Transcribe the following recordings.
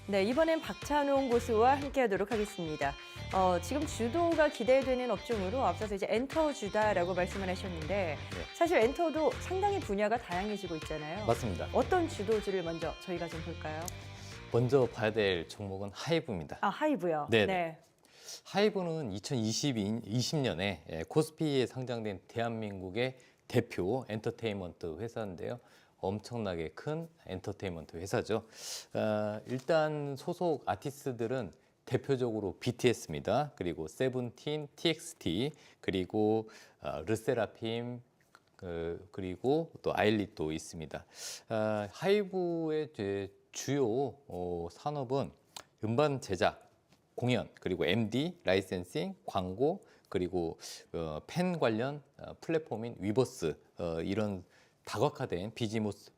네, 이번엔 박찬홍 고수와 함께하도록 하겠습니다. 지금 주도가 기대되는 업종으로 앞서서 이제 엔터주다라고 말씀을 하셨는데 사실 엔터도 상당히 분야가 다양해지고 있잖아요. 맞습니다. 어떤 주도주를 먼저 저희가 좀 볼까요? 먼저 봐야 될 종목은 하이브입니다. 아, 하이브요. 네네. 네. 하이브는 2020년에 코스피에 상장된 대한민국의 대표 엔터테인먼트 회사인데요. 엄청나게 큰 엔터테인먼트 회사죠. 일단 소속 아티스트들은 대표적으로 BTS입니다. 그리고 세븐틴, TXT, 그리고 르세라핌, 그리고 또 아일릿도 있습니다. 하이브의 주요 산업은 음반 제작, 공연, 그리고 MD, 라이센싱, 광고, 그리고 팬 관련 플랫폼인 위버스, 이런 다각화된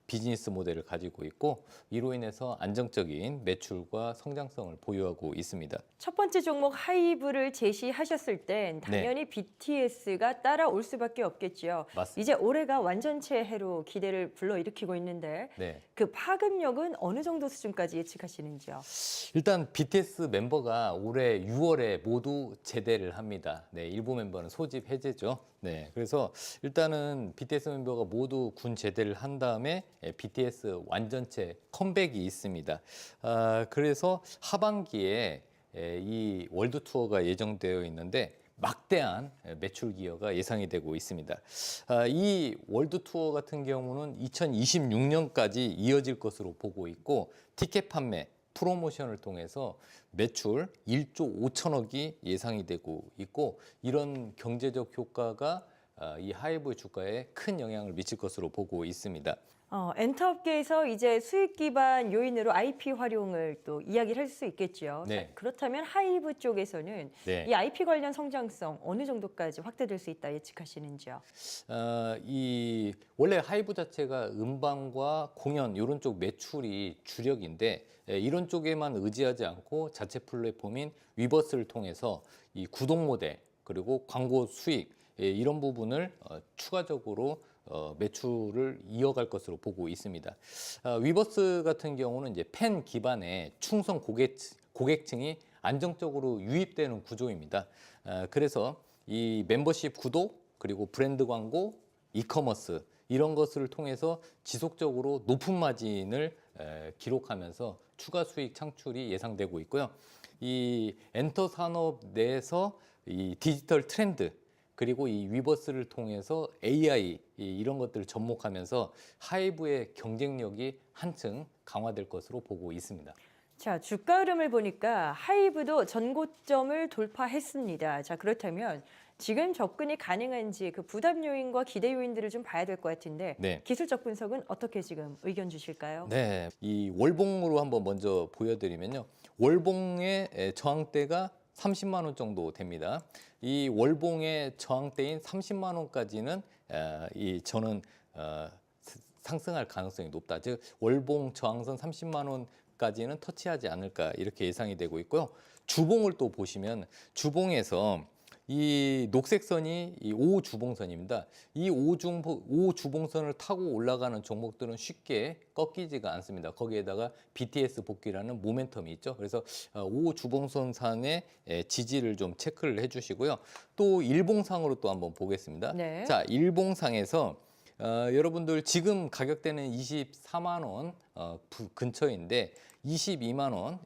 비즈니스 모델을 가지고 있고 이로 인해서 안정적인 매출과 성장성을 보유하고 있습니다. 첫 번째 종목 하이브를 제시하셨을 땐 당연히 BTS가 따라올 수밖에 없겠죠. 맞습니다. 이제 올해가 완전체 해로 기대를 불러일으키고 있는데 네. 그 파급력은 어느 정도 수준까지 예측하시는지요? 일단 BTS 멤버가 올해 6월에 모두 제대를 합니다. 네, 일부 멤버는 소집 해제죠. 네, 그래서 일단은 BTS 멤버가 모두 군 제대를 한 다음에 BTS 완전체 컴백이 있습니다. 그래서 하반기에 이 월드 투어가 예정되어 있는데 막대한 매출 기여가 예상이 되고 있습니다. 이 월드 투어 같은 경우는 2026년까지 이어질 것으로 보고 있고 티켓 판매, 프로모션을 통해서 매출 1조 5천억이 예상이 되고 있고 이런 경제적 효과가 이 하이브 주가에 큰 영향을 미칠 것으로 보고 있습니다. 엔터업계에서 이제 수익 기반 요인으로 IP 활용을 또 이야기를 할 수 있겠죠. 네. 자, 그렇다면 하이브 쪽에서는 네. 이 IP 관련 성장성 어느 정도까지 확대될 수 있다 예측하시는지요? 원래 하이브 자체가 음반과 공연 이런 쪽 매출이 주력인데 이런 쪽에만 의지하지 않고 자체 플랫폼인 위버스를 통해서 이 구독 모델 그리고 광고 수익 이런 부분을 추가적으로 매출을 이어갈 것으로 보고 있습니다. 위버스 같은 경우는 이제 팬 기반의 충성 고객층이 안정적으로 유입되는 구조입니다. 그래서 이 멤버십 구독 그리고 브랜드 광고, 이커머스 이런 것을 통해서 지속적으로 높은 마진을 기록하면서 추가 수익 창출이 예상되고 있고요. 이 엔터 산업 내에서 이 디지털 트렌드 그리고 이 위버스를 통해서 AI 이런 것들을 접목하면서 하이브의 경쟁력이 한층 강화될 것으로 보고 있습니다. 자, 주가 흐름을 보니까 하이브도 전고점을 돌파했습니다. 자, 그렇다면 지금 접근이 가능한지 그 부담 요인과 기대 요인들을 좀 봐야 될 것 같은데 네. 기술적 분석은 어떻게 지금 의견 주실까요? 네, 이 월봉으로 한번 먼저 보여드리면요. 월봉의 저항대가 30만 원 정도 됩니다. 이 월봉의 저항대인 30만 원까지는 저는 상승할 가능성이 높다. 즉 월봉 저항선 30만 원까지는 터치하지 않을까 이렇게 예상이 되고 있고요. 주봉을 또 보시면 주봉에서 이 녹색 선이 이 5주봉선입니다. 이 5주봉선을 타고 올라가는 종목들은 쉽게 꺾이지가 않습니다. 거기에다가 BTS 복귀라는 모멘텀이 있죠. 그래서 5주봉선상의 지지를 좀 체크를 해주시고요. 또 일봉상으로 또 한번 보겠습니다. 네. 자, 일봉상에서 여러분들 지금 가격대는 24만 원 근처인데 22만 원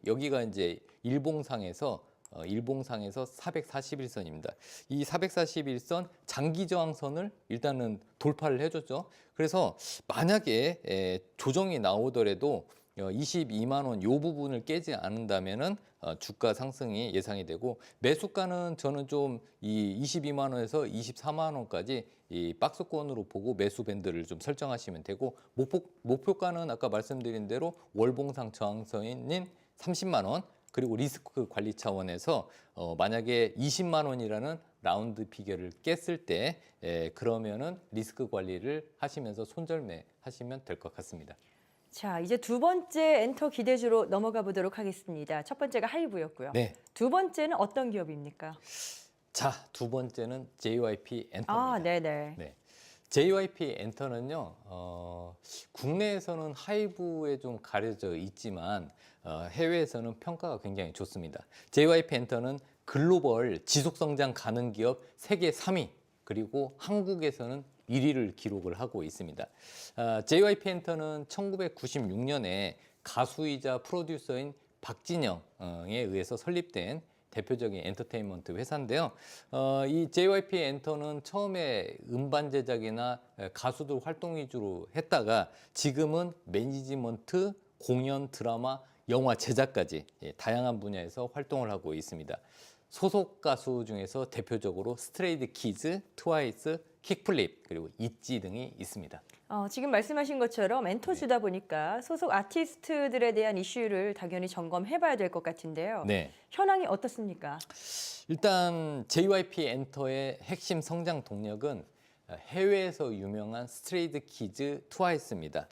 여기가 이제 일봉상에서 441선입니다. 이 441선 장기 저항선을 일단은 돌파를 해줬죠. 그래서 만약에 조정이 나오더라도 22만 원 요 부분을 깨지 않는다면은 주가 상승이 예상이 되고 매수가는 저는 좀 이 22만 원에서 24만 원까지 이 박스권으로 보고 매수 밴드를 좀 설정하시면 되고 목표가는 아까 말씀드린 대로 월봉상 저항선인 30만 원 그리고 리스크 관리 차원에서 만약에 20만 원이라는 라운드 피겨를 깼을 때 그러면은 리스크 관리를 하시면서 손절매 하시면 될 것 같습니다. 자, 이제 두 번째 엔터 기대주로 넘어가 보도록 하겠습니다. 첫 번째가 하이브였고요. 네. 두 번째는 어떤 기업입니까? 자, 두 번째는 JYP 엔터입니다. 아, 네네. 네. JYP 엔터는요, 국내에서는 하이브에 좀 가려져 있지만 해외에서는 평가가 굉장히 좋습니다. JYP 엔터는 글로벌 지속성장 가능 기업 세계 3위, 그리고 한국에서는 1위를 기록을 하고 있습니다. JYP 엔터는 1996년에 가수이자 프로듀서인 박진영에 의해서 설립된 대표적인 엔터테인먼트 회사인데요. 이 JYP 엔터는 처음에 음반 제작이나 가수들 활동 위주로 했다가 지금은 매니지먼트, 공연, 드라마, 영화 제작까지 다양한 분야에서 활동을 하고 있습니다. 소속 가수 중에서 대표적으로 스트레이트 키즈, 트와이스, 킥플립, 그리고 있지 등이 있습니다. 지금 말씀하신 것처럼 엔터주다 보니까 소속 아티스트들에 대한 이슈를 당연히 점검해봐야 될 것 같은데요. 네. 현황이 어떻습니까? 일단 JYP 엔터의 핵심 성장 동력은 해외에서 유명한 스트레이트 키즈, 트와이스입니다.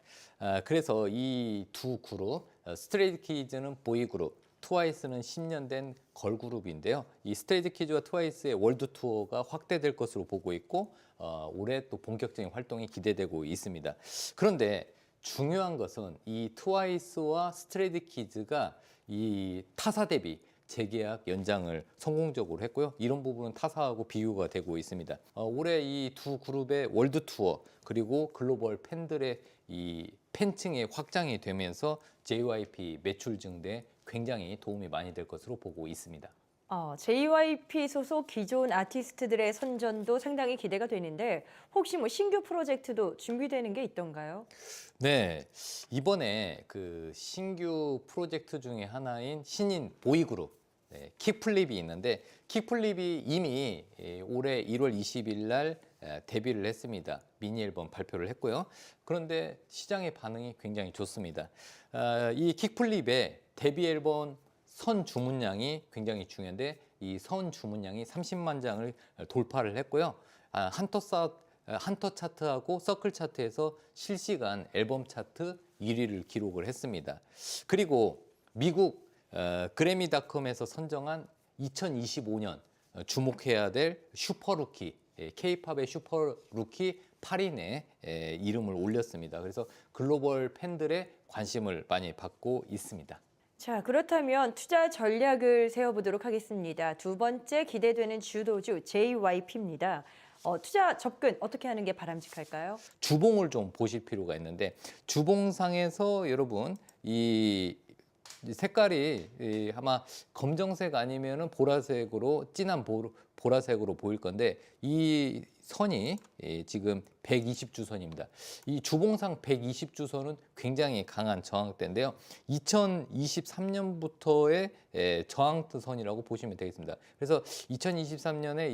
그래서 이 두 그룹, 스트레이트 키즈는 보이 그룹, 트와이스는 10년 된 걸그룹인데요. 이 스트레이트 키즈와 트와이스의 월드 투어가 확대될 것으로 보고 있고 올해 또 본격적인 활동이 기대되고 있습니다. 그런데 중요한 것은 이 트와이스와 스트레이트 키즈가 이 타사 대비 재계약 연장을 성공적으로 했고요. 이런 부분은 타사하고 비교가 되고 있습니다. 올해 이 두 그룹의 월드 투어 그리고 글로벌 팬들의 이 팬층의 확장이 되면서 JYP 매출 증대에 굉장히 도움이 많이 될 것으로 보고 있습니다. JYP 소속 기존 아티스트들의 선전도 상당히 기대가 되는데 혹시 뭐 신규 프로젝트도 준비되는 게 있던가요? 네, 이번에 그 신규 프로젝트 중에 하나인 신인 보이그룹 킥플립이 있는데 킥플립이 이미 올해 1월 20일 날 데뷔를 했습니다. 미니 앨범 발표를 했고요. 그런데 시장의 반응이 굉장히 좋습니다. 이 킥플립의 데뷔 앨범 선 주문량이 굉장히 중요한데 이 선 주문량이 30만 장을 돌파를 했고요. 한터 차트하고 서클 차트에서 실시간 앨범 차트 1위를 기록을 했습니다. 그리고 미국 그래미닷컴에서 선정한 2025년 주목해야 될 슈퍼루키, K-팝의 슈퍼루키 8인의 이름을 올렸습니다. 그래서 글로벌 팬들의 관심을 많이 받고 있습니다. 자, 그렇다면 투자 전략을 세워보도록 하겠습니다. 두 번째 기대되는 주도주 JYP입니다. 투자 접근 어떻게 하는 게 바람직할까요? 주봉을 좀 보실 필요가 있는데 주봉상에서 여러분 이 색깔이 아마 검정색 아니면은 보라색으로 진한 보라색으로 보일 건데 이 선이 지금 120주선입니다. 이 주봉상 120주선은 굉장히 강한 저항대인데요. 2023년부터의 저항선이라고 보시면 되겠습니다. 그래서 2023년에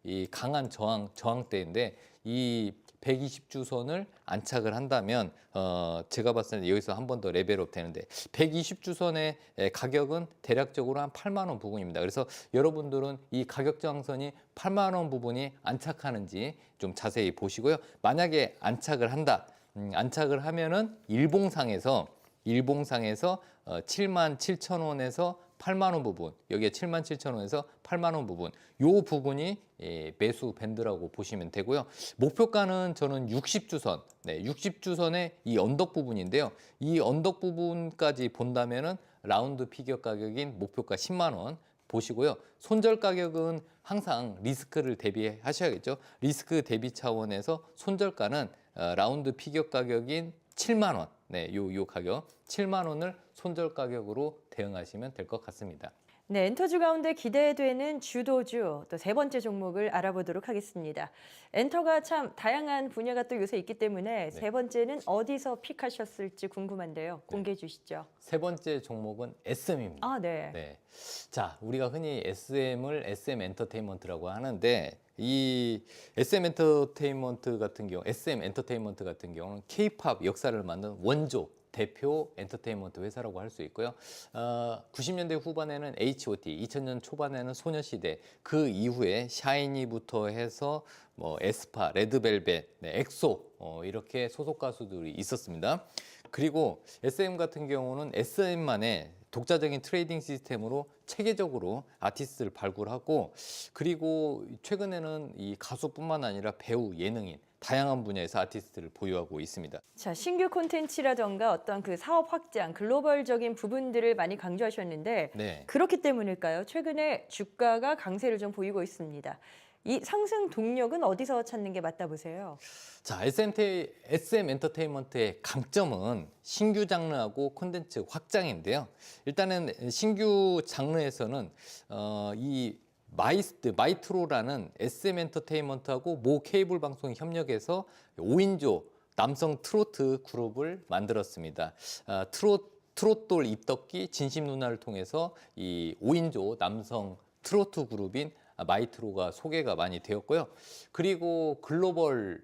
이 강한 저항대인데 이 120주선을 안착을 한다면 제가 봤을 때 여기서 한 번 더 레벨업 되는데 120주선의 가격은 대략적으로 한 8만 원 부분입니다. 그래서 여러분들은 이 가격 저항선이 8만 원 부분이 안착하는지 좀 자세히 보시고요. 만약에 안착을 한다. 안착을 하면은 일봉상에서 7만 7천 원에서 8만 원 부분, 여기에 7만 7천 원에서 8만 원 부분, 요 부분이 매수 밴드라고 보시면 되고요. 목표가는 저는 60주선, 60주선의 이 언덕 부분인데요. 이 언덕 부분까지 본다면은 라운드 피겨 가격인 목표가 10만 원 보시고요. 손절 가격은 항상 리스크를 대비하셔야겠죠. 리스크 대비 차원에서 손절가는 라운드 피겨 가격인 7만 원, 요 가격 7만 원을 손절 가격으로 대응하시면 될 것 같습니다. 네, 엔터주 가운데 기대되는 주도주 또 세 번째 종목을 알아보도록 하겠습니다. 엔터가 참 다양한 분야가 또 요새 있기 때문에 세 번째는 어디서 픽하셨을지 궁금한데요. 공개해 주시죠. 세 번째 종목은 SM입니다. 네. 자, 우리가 흔히 SM을 SM 엔터테인먼트라고 하는데 이 SM 엔터테인먼트 같은 경우는 K-팝 역사를 만든 원조 대표 엔터테인먼트 회사라고 할 수 있고요. 90년대 후반에는 H.O.T, 2000년 초반에는 소녀시대, 그 이후에 샤이니부터 해서 뭐 에스파, 레드벨벳, 엑소 이렇게 소속 가수들이 있었습니다. 그리고 SM 같은 경우는 SM만의 독자적인 트레이딩 시스템으로 체계적으로 아티스트를 발굴하고 그리고 최근에는 이 가수뿐만 아니라 배우, 예능인 다양한 분야에서 아티스트를 보유하고 있습니다. 자, 신규 콘텐츠라던가 어떤 그 사업 확장, 글로벌적인 부분들을 많이 강조하셨는데 네. 그렇기 때문일까요? 최근에 주가가 강세를 좀 보이고 있습니다. 이 상승 동력은 어디서 찾는 게 맞다 보세요? 자, SM 엔터테인먼트의 강점은 신규 장르하고 콘텐츠 확장인데요. 일단은 신규 장르에서는 이 마이트로라는 SM 엔터테인먼트하고 모 케이블 방송이 협력해서 5인조 남성 트로트 그룹을 만들었습니다. 트롯돌 입덕기 진심 누나를 통해서 이 5인조 남성 트로트 그룹인 마이트로가 소개가 많이 되었고요. 그리고 글로벌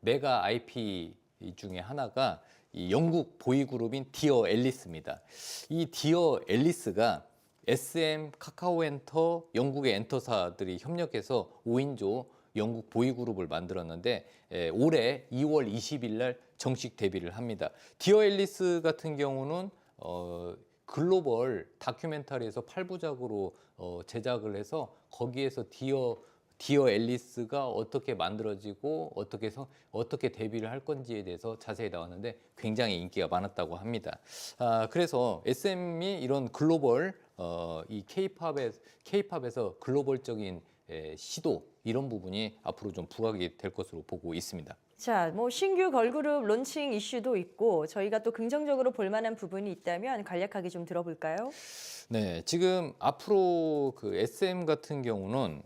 메가 IP 중에 하나가 이 영국 보이그룹인 디어 앨리스입니다. 이 디어 앨리스가 SM, 카카오엔터, 영국의 엔터사들이 협력해서 5인조 영국 보이그룹을 만들었는데 올해 2월 20일 날 정식 데뷔를 합니다. 디어 앨리스 같은 경우는 글로벌 다큐멘터리에서 8부작으로 제작을 해서 거기에서 디어 앨리스가 어떻게 만들어지고 어떻게 데뷔를 할 건지에 대해서 자세히 나왔는데 굉장히 인기가 많았다고 합니다. 그래서 SM이 이런 글로벌 이 K-팝에서 글로벌적인 시도 이런 부분이 앞으로 좀 부각이 될 것으로 보고 있습니다. 자, 뭐 신규 걸그룹 론칭 이슈도 있고 저희가 또 긍정적으로 볼 만한 부분이 있다면 간략하게 좀 들어볼까요? 네, 지금 앞으로 그 SM 같은 경우는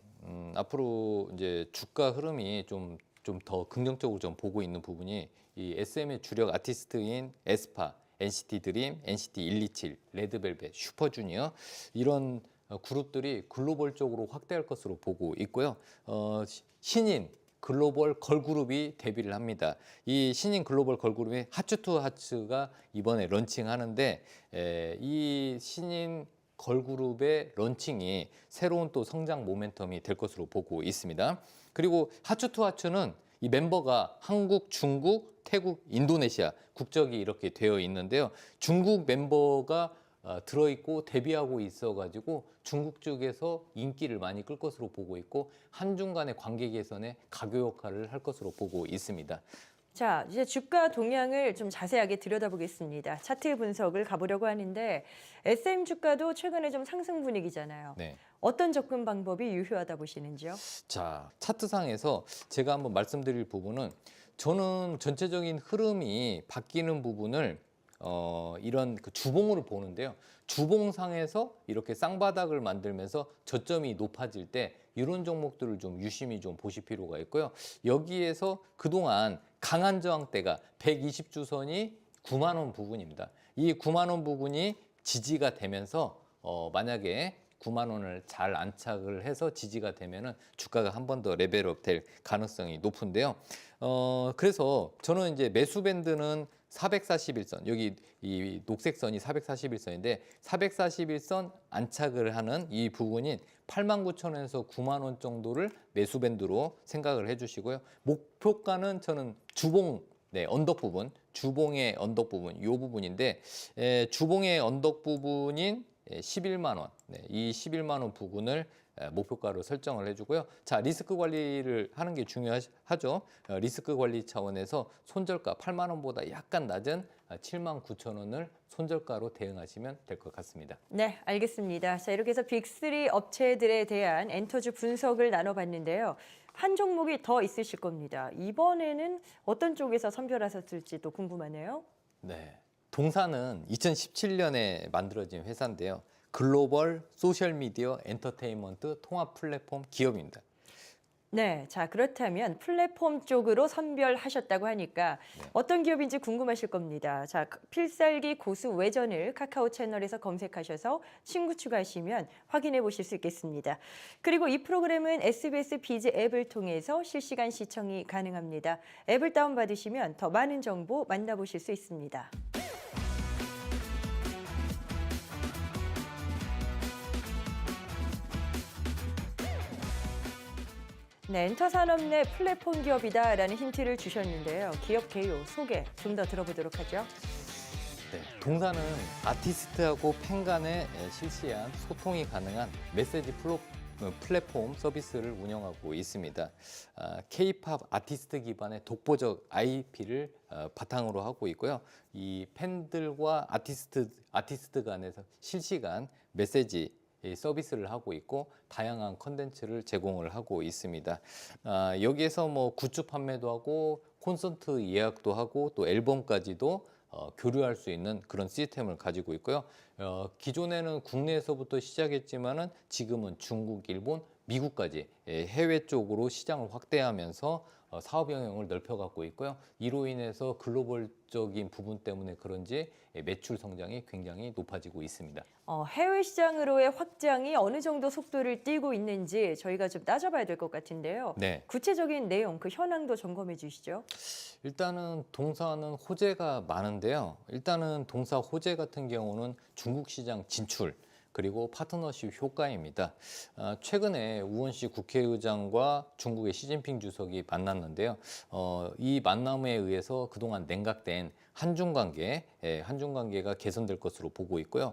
앞으로 이제 주가 흐름이 좀 더 긍정적으로 좀 보고 있는 부분이 이 SM의 주력 아티스트인 에스파, NCT 드림, NCT 127, 레드벨벳, 슈퍼주니어 이런 그룹들이 글로벌적으로 확대할 것으로 보고 있고요. 신인 글로벌 걸그룹이 데뷔를 합니다. 이 신인 글로벌 걸그룹이 하츠투하츠가 이번에 런칭하는데 이 신인 걸그룹의 런칭이 새로운 또 성장 모멘텀이 될 것으로 보고 있습니다. 그리고 하츠투하츠는 이 멤버가 한국, 중국, 태국, 인도네시아 국적이 이렇게 되어 있는데요. 중국 멤버가 들어있고 데뷔하고 있어가지고 중국 쪽에서 인기를 많이 끌 것으로 보고 있고 한중 간의 관계 개선에 가교 역할을 할 것으로 보고 있습니다. 자, 이제 주가 동향을 좀 자세하게 들여다보겠습니다. 차트 분석을 가보려고 하는데 SM 주가도 최근에 좀 상승 분위기잖아요. 네. 어떤 접근 방법이 유효하다 보시는지요? 자, 차트상에서 제가 한번 말씀드릴 부분은 저는 전체적인 흐름이 바뀌는 부분을 이런 그 주봉으로 보는데요. 주봉상에서 이렇게 쌍바닥을 만들면서 저점이 높아질 때 이런 종목들을 좀 유심히 좀 보실 필요가 있고요. 여기에서 그동안 강한 저항대가 120주선이 9만 원 부분입니다. 이 9만 원 부분이 지지가 되면서 만약에 9만 원을 잘 안착을 해서 지지가 되면은 주가가 한 번 더 레벨업 될 가능성이 높은데요. 그래서 저는 이제 매수 밴드는 441선, 여기 이 녹색 선이 441선인데 441선 안착을 하는 이 부분인 89,000원에서 9만 원 정도를 매수 밴드로 생각을 해주시고요. 목표가는 저는 주봉 언덕 부분, 주봉의 언덕 부분, 이 부분인데 주봉의 언덕 부분인 11만 원, 이 11만 원 부분을 목표가로 설정을 해주고요. 자, 리스크 관리를 하는 게 중요하죠. 리스크 관리 차원에서 손절가 8만 원보다 약간 낮은 7만 9천 원을 손절가로 대응하시면 될 것 같습니다. 네, 알겠습니다. 자, 이렇게 해서 빅3 업체들에 대한 엔터주 분석을 나눠봤는데요. 한 종목이 더 있으실 겁니다. 이번에는 어떤 쪽에서 선별하셨을지 또 궁금하네요. 네, 동사는 2017년에 만들어진 회사인데요. 글로벌 소셜미디어 엔터테인먼트 통합 플랫폼 기업입니다. 네, 자 그렇다면 플랫폼 쪽으로 선별하셨다고 하니까 어떤 기업인지 궁금하실 겁니다. 자, 필살기 고수 외전을 카카오 채널에서 검색하셔서 친구 추가하시면 확인해 보실 수 있겠습니다. 그리고 이 프로그램은 SBS 비즈 앱을 통해서 실시간 시청이 가능합니다. 앱을 다운받으시면 더 많은 정보 만나보실 수 있습니다. 네, 엔터 산업 내 플랫폼 기업이다라는 힌트를 주셨는데요. 기업 개요, 소개 좀 더 들어보도록 하죠. 네, 동사는 아티스트하고 팬 간의 실시한 소통이 가능한 플랫폼 서비스를 운영하고 있습니다. K-팝 아티스트 기반의 독보적 IP를 바탕으로 하고 있고요. 이 팬들과 아티스트 간에서 실시간 메시지 서비스를 하고 있고 다양한 컨텐츠를 제공을 하고 있습니다. 여기에서 뭐 굿즈 판매도 하고 콘서트 예약도 하고 또 앨범까지도 교류할 수 있는 그런 시스템을 가지고 있고요. 기존에는 국내에서부터 시작했지만은 지금은 중국, 일본, 미국까지 해외 쪽으로 시장을 확대하면서 사업 영역을 넓혀가고 있고요. 이로 인해서 글로벌적인 부분 때문에 그런지 매출 성장이 굉장히 높아지고 있습니다. 해외 시장으로의 확장이 어느 정도 속도를 띠고 있는지 저희가 좀 따져봐야 될 것 같은데요. 네. 구체적인 내용, 그 현황도 점검해 주시죠. 일단은 동사는 호재가 많은데요. 일단은 동사 호재 같은 경우는 중국 시장 진출 그리고 파트너십 효과입니다. 최근에 우원시 국회의장과 중국의 시진핑 주석이 만났는데요. 이 만남에 의해서 그동안 냉각된 한중 관계가 개선될 것으로 보고 있고요.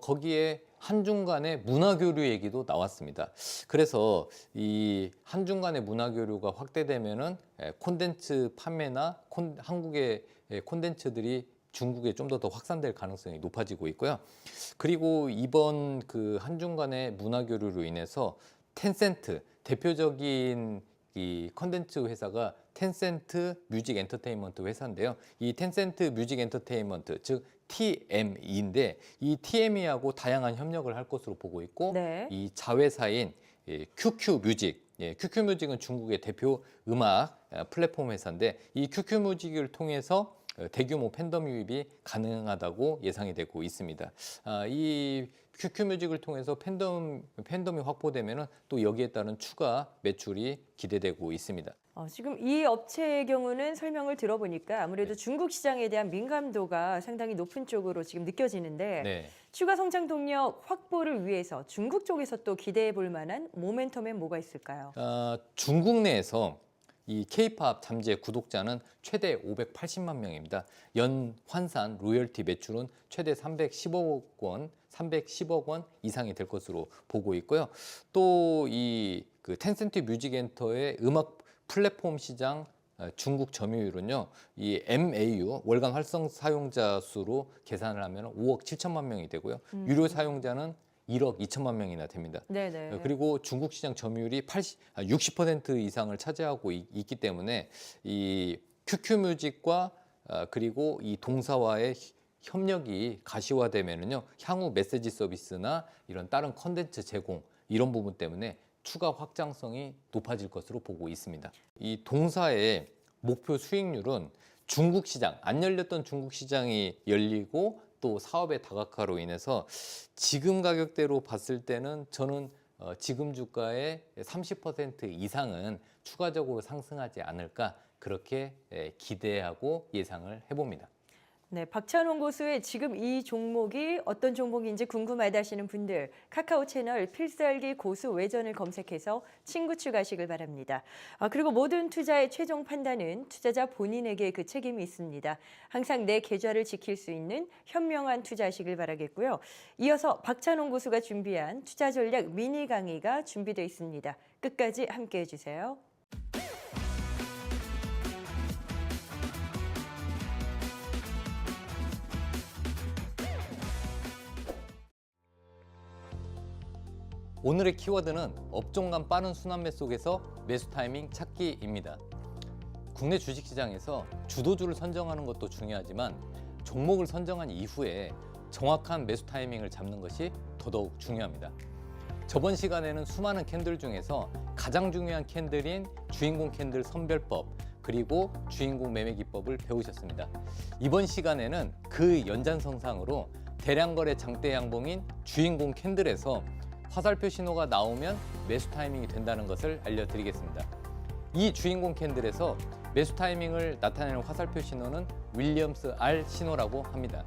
거기에 한중 간의 문화 교류 얘기도 나왔습니다. 그래서 이 한중 간의 문화 교류가 확대되면은 콘텐츠 판매나 한국의 콘텐츠들이 중국에 좀 더 확산될 가능성이 높아지고 있고요. 그리고 이번 그 한중 간의 문화 교류로 인해서 텐센트 대표적인 이 컨텐츠 회사가 텐센트 뮤직 엔터테인먼트 회사인데요. 이 텐센트 뮤직 엔터테인먼트 즉 TME인데 이 TME하고 다양한 협력을 할 것으로 보고 있고 네. 이 자회사인 QQ 뮤직 QQ 뮤직은 중국의 대표 음악 플랫폼 회사인데 이 QQ 뮤직을 통해서 대규모 팬덤 유입이 가능하다고 예상이 되고 있습니다. 이 QQ 뮤직을 통해서 팬덤이 확보되면은 또 여기에 따른 추가 매출이 기대되고 있습니다. 지금 이 업체의 경우는 설명을 들어보니까 아무래도 중국 시장에 대한 민감도가 상당히 높은 쪽으로 지금 느껴지는데 네. 추가 성장 동력 확보를 위해서 중국 쪽에서 또 기대해 볼 만한 모멘텀엔 뭐가 있을까요? 중국 내에서 이 K-팝 잠재 구독자는 최대 580만 명입니다. 연 환산 로열티 매출은 최대 310억 원 이상이 될 것으로 보고 있고요. 또 이 그 텐센트 뮤직 엔터의 음악 플랫폼 시장 중국 점유율은요. 이 MAU 월간 활성 사용자 수로 계산을 하면 5억 7천만 명이 되고요. 유료 사용자는 1억 2천만 명이나 됩니다. 네네. 그리고 중국 시장 점유율이 60% 이상을 차지하고 있기 때문에 이 QQ 뮤직과 그리고 이 동사와의 협력이 가시화되면은요 향후 메시지 서비스나 이런 다른 컨텐츠 제공 이런 부분 때문에 추가 확장성이 높아질 것으로 보고 있습니다. 이 동사의 목표 수익률은 중국 시장 안 열렸던 중국 시장이 열리고 또 사업의 다각화로 인해서 지금 가격대로 봤을 때는 저는 지금 주가의 30% 이상은 추가적으로 상승하지 않을까 그렇게 기대하고 예상을 해봅니다. 네, 박찬원 고수의 지금 이 종목이 어떤 종목인지 궁금하다 하시는 분들 카카오 채널 필살기 고수 외전을 검색해서 친구 추가하시길 바랍니다. 그리고 모든 투자의 최종 판단은 투자자 본인에게 그 책임이 있습니다. 항상 내 계좌를 지킬 수 있는 현명한 투자하시길 바라겠고요. 이어서 박찬원 고수가 준비한 투자 전략 미니 강의가 준비되어 있습니다. 끝까지 함께해 주세요. 오늘의 키워드는 업종 간 빠른 순환매 속에서 매수 타이밍 찾기입니다. 국내 주식시장에서 주도주를 선정하는 것도 중요하지만 종목을 선정한 이후에 정확한 매수 타이밍을 잡는 것이 더더욱 중요합니다. 저번 시간에는 수많은 캔들 중에서 가장 중요한 캔들인 주인공 캔들 선별법 그리고 주인공 매매 기법을 배우셨습니다. 이번 시간에는 그 연장선상으로 대량거래 장대 양봉인 주인공 캔들에서 화살표 신호가 나오면 매수 타이밍이 된다는 것을 알려드리겠습니다. 이 주인공 캔들에서 매수 타이밍을 나타내는 화살표 신호는 윌리엄스 R 신호라고 합니다.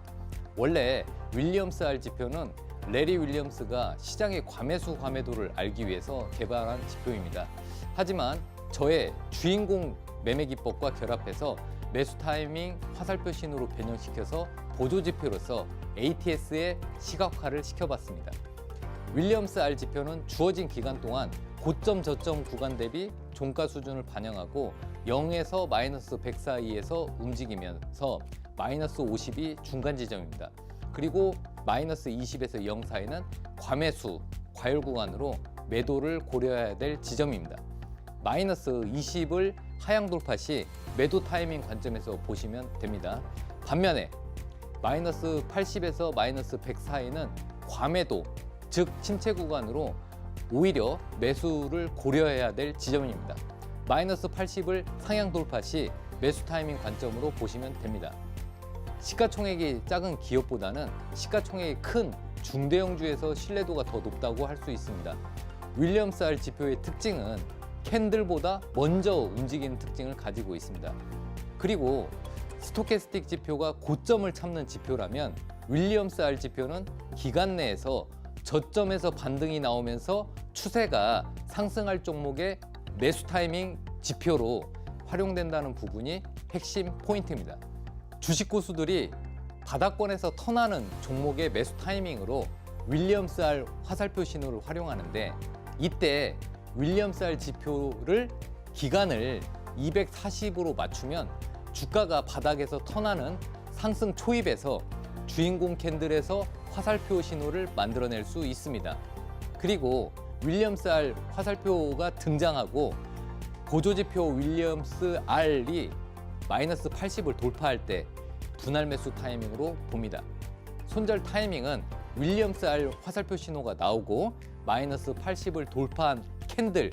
원래 윌리엄스 R 지표는 레리 윌리엄스가 시장의 과매수 과매도를 알기 위해서 개발한 지표입니다. 하지만 저의 주인공 매매 기법과 결합해서 매수 타이밍 화살표 신호로 변형시켜서 보조 지표로서 ATS에 시각화를 시켜봤습니다. 윌리엄스 R 지표는 주어진 기간 동안 고점 저점 구간 대비 종가 수준을 반영하고 0에서 마이너스 100 사이에서 움직이면서 마이너스 50이 중간 지점입니다. 그리고 마이너스 20에서 0 사이는 과매수, 과열 구간으로 매도를 고려해야 될 지점입니다. 마이너스 20을 하향 돌파 시 매도 타이밍 관점에서 보시면 됩니다. 반면에 마이너스 80에서 마이너스 100 사이는 과매도, 즉 침체 구간으로 오히려 매수를 고려해야 될 지점입니다. 마이너스 80을 상향 돌파 시 매수 타이밍 관점으로 보시면 됩니다. 시가총액이 작은 기업보다는 시가총액이 큰 중대형주에서 신뢰도가 더 높다고 할 수 있습니다. 윌리엄스 R 지표의 특징은 캔들보다 먼저 움직이는 특징을 가지고 있습니다. 그리고 스토캐스틱 지표가 고점을 참는 지표라면 윌리엄스 R 지표는 기간 내에서 저점에서 반등이 나오면서 추세가 상승할 종목의 매수 타이밍 지표로 활용된다는 부분이 핵심 포인트입니다. 주식 고수들이 바닥권에서 턴하는 종목의 매수 타이밍으로 윌리엄스 R 화살표 신호를 활용하는데, 이때 윌리엄스 R 지표를 기간을 240으로 맞추면 주가가 바닥에서 턴하는 상승 초입에서 주인공 캔들에서 화살표 신호를 만들어낼 수 있습니다. 그리고 윌리엄스 R 화살표가 등장하고 보조지표 윌리엄스 R이 마이너스 80을 돌파할 때 분할 매수 타이밍으로 봅니다. 손절 타이밍은 윌리엄스 R 화살표 신호가 나오고 마이너스 80을 돌파한 캔들,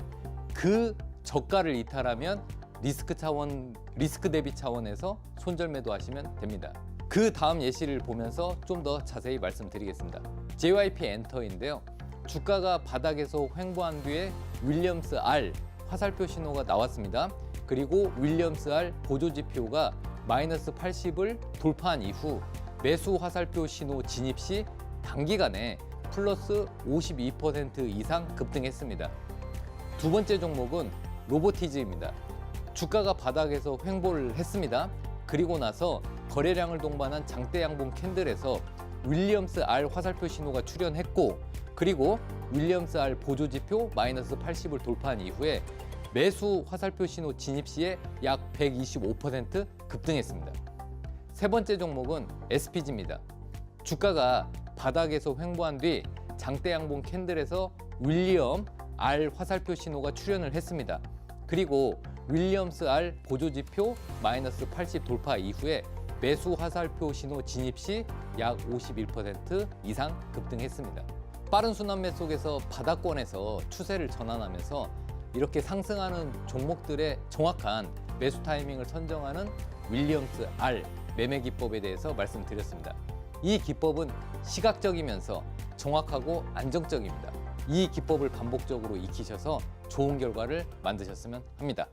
그 저가를 이탈하면 리스크 대비 차원에서 손절 매도하시면 됩니다. 그 다음 예시를 보면서 좀 더 자세히 말씀드리겠습니다. JYP 엔터인데요. 주가가 바닥에서 횡보한 뒤에 윌리엄스 R 화살표 신호가 나왔습니다. 그리고 윌리엄스 R 보조지표가 마이너스 80을 돌파한 이후 매수 화살표 신호 진입 시 단기간에 플러스 52% 이상 급등했습니다. 두 번째 종목은 로보티즈입니다. 주가가 바닥에서 횡보를 했습니다. 그리고 나서 거래량을 동반한 장대 양봉 캔들에서 윌리엄스 R 화살표 신호가 출현했고, 그리고 윌리엄스 R 보조지표 마이너스 80을 돌파한 이후에 매수 화살표 신호 진입 시에 약 125% 급등했습니다. 세 번째 종목은 SPG입니다. 주가가 바닥에서 횡보한 뒤 장대 양봉 캔들에서 윌리엄 R 화살표 신호가 출현을 했습니다. 그리고 윌리엄스 R 보조지표 마이너스 80 돌파 이후에 매수 화살표 신호 진입 시 약 51% 이상 급등했습니다. 빠른 순환매 속에서 바닥권에서 추세를 전환하면서 이렇게 상승하는 종목들의 정확한 매수 타이밍을 선정하는 윌리엄스 R 매매 기법에 대해서 말씀드렸습니다. 이 기법은 시각적이면서 정확하고 안정적입니다. 이 기법을 반복적으로 익히셔서 좋은 결과를 만드셨으면 합니다.